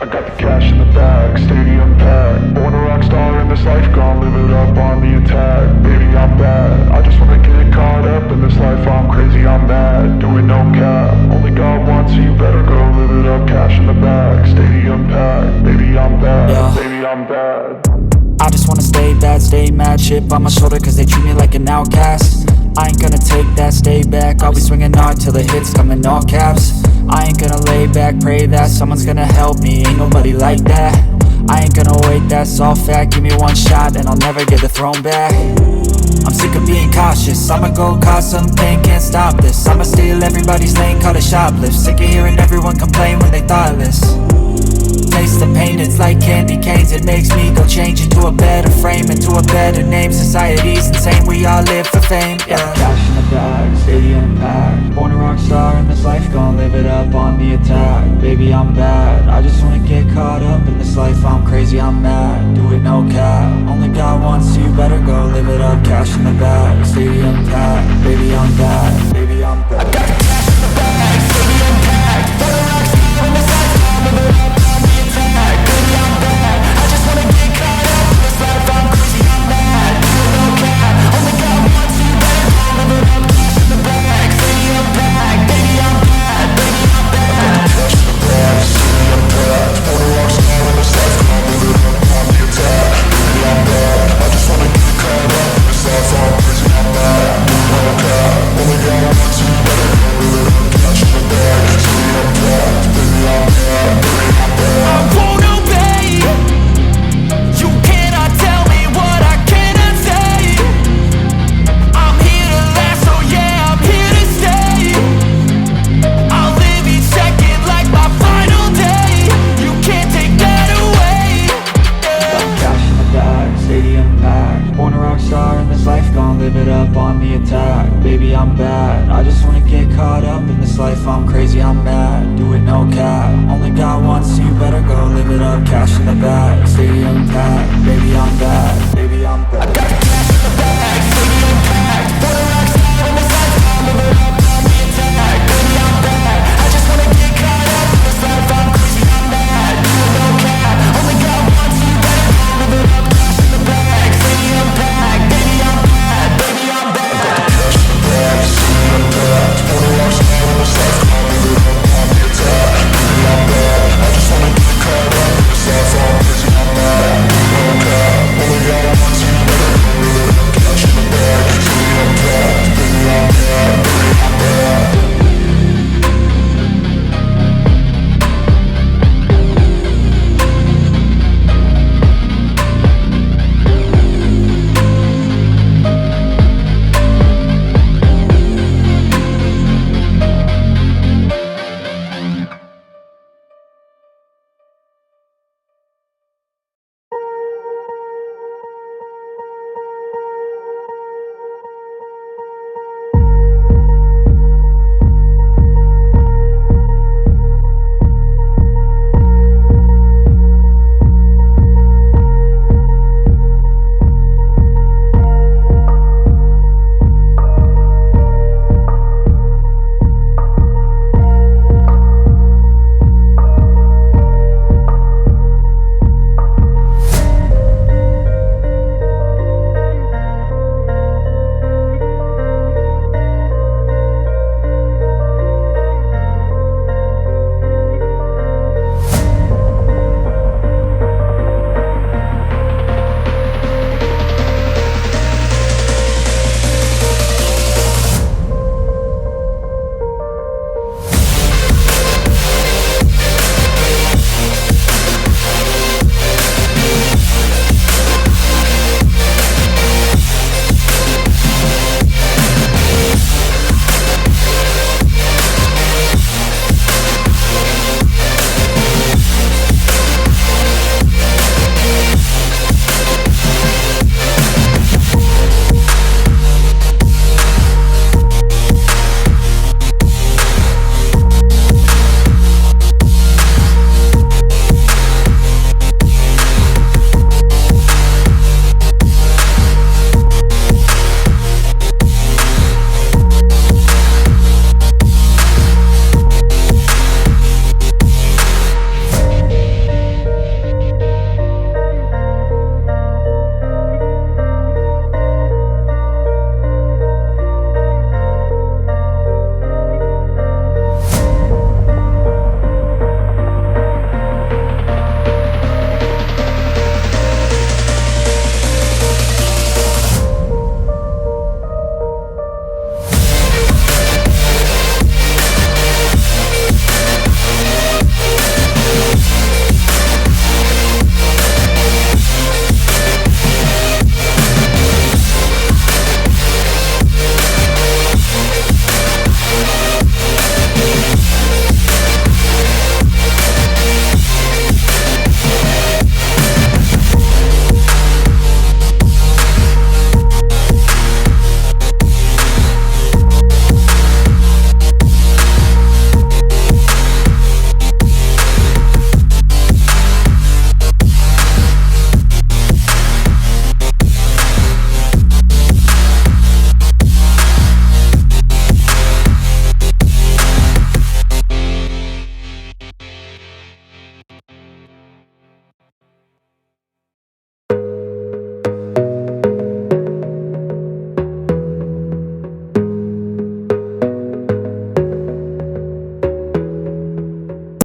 I got the cash in the bag, stadium packed. Born a rock star in this life, gon' live it up on the attack. Baby, I'm bad, I just wanna get caught up in this life. I'm crazy, I'm mad, doing no cap. Only got one, so you better go live it up. Cash in the bag, stadium packed. Baby, I'm bad, baby, I'm bad. I just wanna stay bad, stay mad. Chip on my shoulder cause they treat me like an outcast. I ain't gonna take that, stay back. I'll be swinging hard till the hits come in all caps. I ain't gonna lay back, pray that someone's gonna help me. Ain't nobody like that. I ain't gonna wait, that's all fact. Give me one shot and I'll never get the throne back. I'm sick of being cautious, I'ma go cause something, can't stop this. I'ma steal everybody's lane, call it shoplift. Sick of hearing everyone complain when they thoughtless. Taste the pain, it's like candy canes. It makes me go change into a better frame, into a better name. Society's insane, we all live for fame, yeah. Cash in the bag, stadium packed. Born a rock star in this life, gon' live it up on the attack. Baby, I'm bad, I just wanna get caught up in this life. I'm crazy, I'm mad, do it no cap. Only got one, so you better go live it up. Cash in the bag, stadium packed. Baby, I'm bad, baby, I'm bad. I got the cash in the bag, stadium packed. Born a rock star in this life, gon' live it up. Live it up on the attack. Baby, I'm bad, I just wanna get caught up in this life. I'm crazy, I'm mad, do it no cap. Only got one, so you better go live it up. Cash in the bag, stadium packed. Baby, I'm bad.